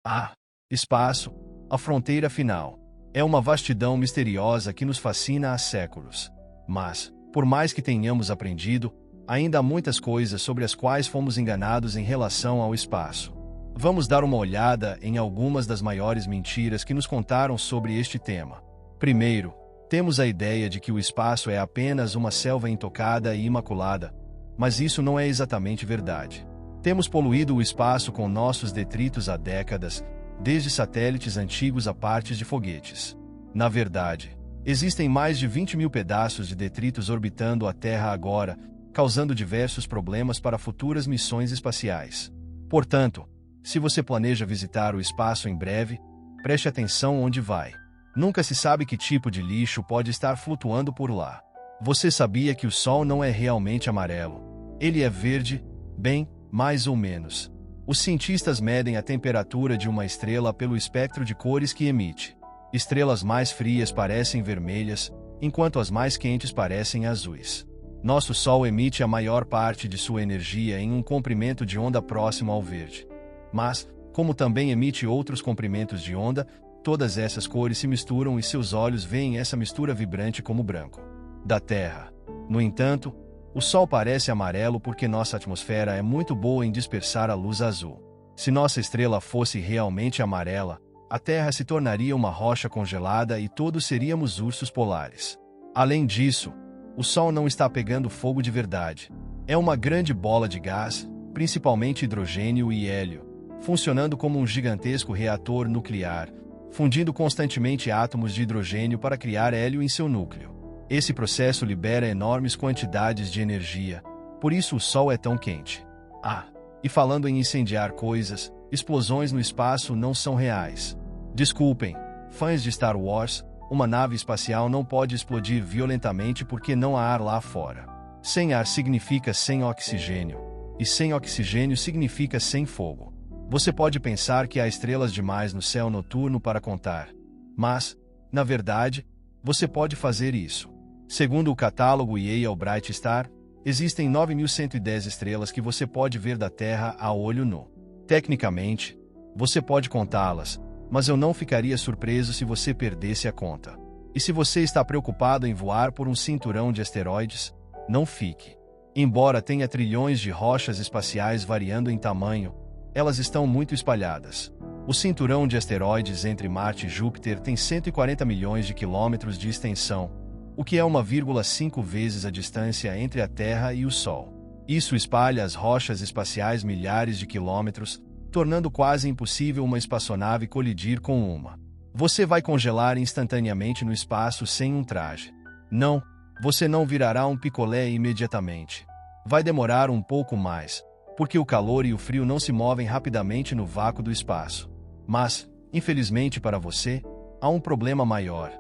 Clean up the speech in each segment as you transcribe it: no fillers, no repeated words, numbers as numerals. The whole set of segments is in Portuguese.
Ah, espaço, a fronteira final. É uma vastidão misteriosa que nos fascina há séculos. Mas, por mais que tenhamos aprendido, ainda há muitas coisas sobre as quais fomos enganados em relação ao espaço. Vamos dar uma olhada em algumas das maiores mentiras que nos contaram sobre este tema. Primeiro, temos a ideia de que o espaço é apenas uma selva intocada e imaculada, mas isso não é exatamente verdade. Temos poluído o espaço com nossos detritos há décadas, desde satélites antigos a partes de foguetes. Na verdade, existem mais de 20 mil pedaços de detritos orbitando a Terra agora, causando diversos problemas para futuras missões espaciais. Portanto, se você planeja visitar o espaço em breve, preste atenção onde vai. Nunca se sabe que tipo de lixo pode estar flutuando por lá. Você sabia que o Sol não é realmente amarelo? Ele é verde, bem, mais ou menos. Os cientistas medem a temperatura de uma estrela pelo espectro de cores que emite. Estrelas mais frias parecem vermelhas, enquanto as mais quentes parecem azuis. Nosso Sol emite a maior parte de sua energia em um comprimento de onda próximo ao verde. Mas, como também emite outros comprimentos de onda, todas essas cores se misturam e seus olhos veem essa mistura vibrante como branco. Da Terra. No entanto, o Sol parece amarelo porque nossa atmosfera é muito boa em dispersar a luz azul. Se nossa estrela fosse realmente amarela, a Terra se tornaria uma rocha congelada e todos seríamos ursos polares. Além disso, o Sol não está pegando fogo de verdade. É uma grande bola de gás, principalmente hidrogênio e hélio, funcionando como um gigantesco reator nuclear, fundindo constantemente átomos de hidrogênio para criar hélio em seu núcleo. Esse processo libera enormes quantidades de energia, por isso o Sol é tão quente. Ah, e falando em incendiar coisas, explosões no espaço não são reais. Desculpem, fãs de Star Wars, uma nave espacial não pode explodir violentamente porque não há ar lá fora. Sem ar significa sem oxigênio, e sem oxigênio significa sem fogo. Você pode pensar que há estrelas demais no céu noturno para contar, mas, na verdade, você pode fazer isso. Segundo o catálogo Yale Bright Star, existem 9.110 estrelas que você pode ver da Terra a olho nu. Tecnicamente, você pode contá-las, mas eu não ficaria surpreso se você perdesse a conta. E se você está preocupado em voar por um cinturão de asteroides, não fique. Embora tenha trilhões de rochas espaciais variando em tamanho, elas estão muito espalhadas. O cinturão de asteroides entre Marte e Júpiter tem 140 milhões de quilômetros de extensão, o que é 1,5 vezes a distância entre a Terra e o Sol. Isso espalha as rochas espaciais milhares de quilômetros, tornando quase impossível uma espaçonave colidir com uma. Você vai congelar instantaneamente no espaço sem um traje. Não, você não virará um picolé imediatamente. Vai demorar um pouco mais, porque o calor e o frio não se movem rapidamente no vácuo do espaço. Mas, infelizmente para você, há um problema maior.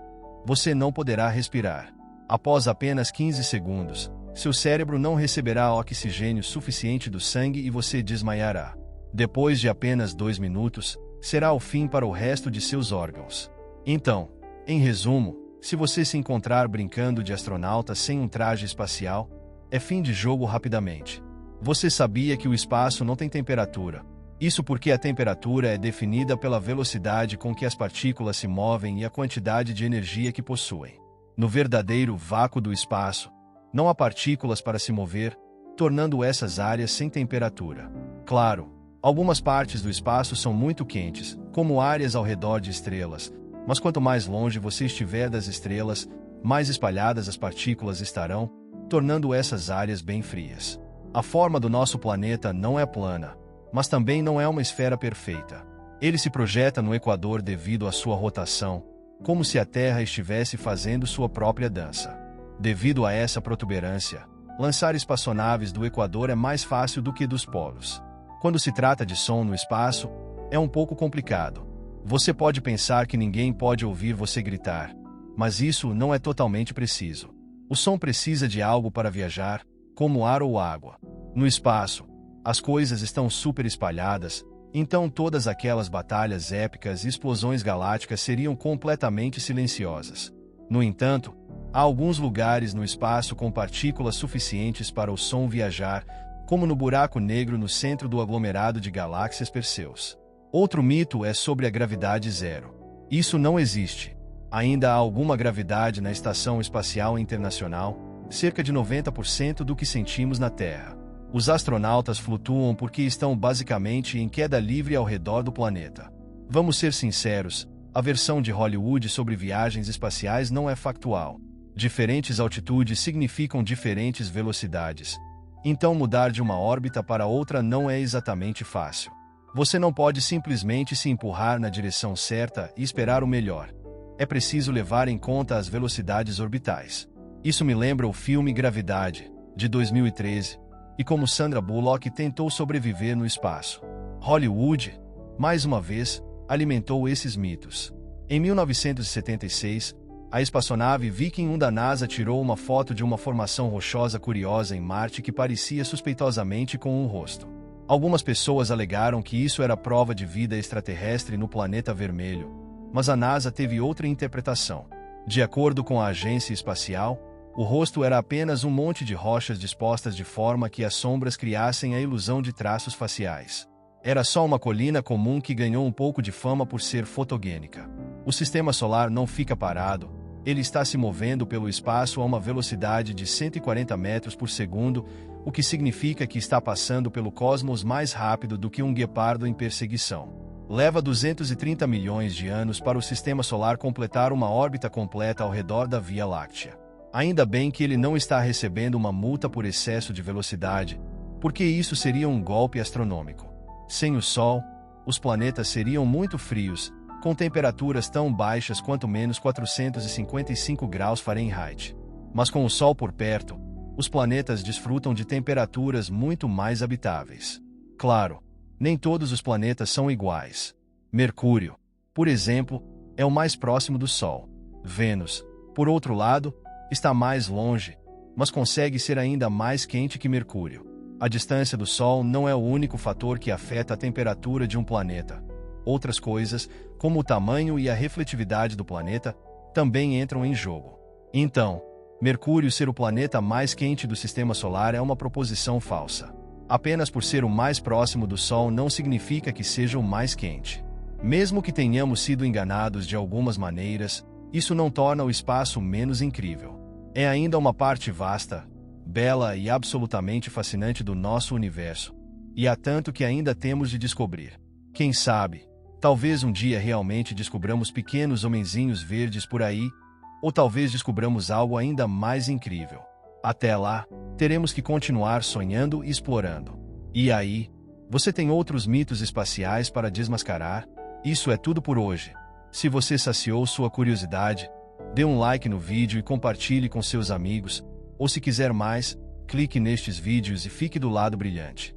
Você não poderá respirar. Após apenas 15 segundos, seu cérebro não receberá oxigênio suficiente do sangue e você desmaiará. Depois de apenas 2 minutos, será o fim para o resto de seus órgãos. Então, em resumo, se você se encontrar brincando de astronauta sem um traje espacial, é fim de jogo rapidamente. Você sabia que o espaço não tem temperatura? Isso porque a temperatura é definida pela velocidade com que as partículas se movem e a quantidade de energia que possuem. No verdadeiro vácuo do espaço, não há partículas para se mover, tornando essas áreas sem temperatura. Claro, algumas partes do espaço são muito quentes, como áreas ao redor de estrelas, mas quanto mais longe você estiver das estrelas, mais espalhadas as partículas estarão, tornando essas áreas bem frias. A forma do nosso planeta não é plana, mas também não é uma esfera perfeita. Ele se projeta no equador devido à sua rotação, como se a Terra estivesse fazendo sua própria dança. Devido a essa protuberância, lançar espaçonaves do equador é mais fácil do que dos polos. Quando se trata de som no espaço, é um pouco complicado. Você pode pensar que ninguém pode ouvir você gritar, mas isso não é totalmente preciso. O som precisa de algo para viajar, como ar ou água. No espaço, as coisas estão super espalhadas, então todas aquelas batalhas épicas e explosões galácticas seriam completamente silenciosas. No entanto, há alguns lugares no espaço com partículas suficientes para o som viajar, como no buraco negro no centro do aglomerado de galáxias Perseus. Outro mito é sobre a gravidade zero. Isso não existe. Ainda há alguma gravidade na Estação Espacial Internacional, cerca de 90% do que sentimos na Terra. Os astronautas flutuam porque estão basicamente em queda livre ao redor do planeta. Vamos ser sinceros, a versão de Hollywood sobre viagens espaciais não é factual. Diferentes altitudes significam diferentes velocidades. Então mudar de uma órbita para outra não é exatamente fácil. Você não pode simplesmente se empurrar na direção certa e esperar o melhor. É preciso levar em conta as velocidades orbitais. Isso me lembra o filme Gravidade, de 2013, e como Sandra Bullock tentou sobreviver no espaço. Hollywood, mais uma vez, alimentou esses mitos. Em 1976, a espaçonave Viking 1 da NASA tirou uma foto de uma formação rochosa curiosa em Marte que parecia suspeitosamente com um rosto. Algumas pessoas alegaram que isso era prova de vida extraterrestre no planeta vermelho, mas a NASA teve outra interpretação. De acordo com a agência espacial, o rosto era apenas um monte de rochas dispostas de forma que as sombras criassem a ilusão de traços faciais. Era só uma colina comum que ganhou um pouco de fama por ser fotogênica. O sistema solar não fica parado, ele está se movendo pelo espaço a uma velocidade de 140 metros por segundo, o que significa que está passando pelo cosmos mais rápido do que um guepardo em perseguição. Leva 230 milhões de anos para o sistema solar completar uma órbita completa ao redor da Via Láctea. Ainda bem que ele não está recebendo uma multa por excesso de velocidade, porque isso seria um golpe astronômico. Sem o Sol, os planetas seriam muito frios, com temperaturas tão baixas quanto menos 455 graus Fahrenheit. Mas com o Sol por perto, os planetas desfrutam de temperaturas muito mais habitáveis. Claro, nem todos os planetas são iguais. Mercúrio, por exemplo, é o mais próximo do Sol. Vênus, por outro lado, está mais longe, mas consegue ser ainda mais quente que Mercúrio. A distância do Sol não é o único fator que afeta a temperatura de um planeta. Outras coisas, como o tamanho e a refletividade do planeta, também entram em jogo. Então, Mercúrio ser o planeta mais quente do Sistema Solar é uma proposição falsa. Apenas por ser o mais próximo do Sol não significa que seja o mais quente. Mesmo que tenhamos sido enganados de algumas maneiras, isso não torna o espaço menos incrível. É ainda uma parte vasta, bela e absolutamente fascinante do nosso universo. E há tanto que ainda temos de descobrir. Quem sabe, talvez um dia realmente descobramos pequenos homenzinhos verdes por aí, ou talvez descobramos algo ainda mais incrível. Até lá, teremos que continuar sonhando e explorando. E aí, você tem outros mitos espaciais para desmascarar? Isso é tudo por hoje. Se você saciou sua curiosidade, dê um like no vídeo e compartilhe com seus amigos, ou se quiser mais, clique nestes vídeos e fique do lado brilhante.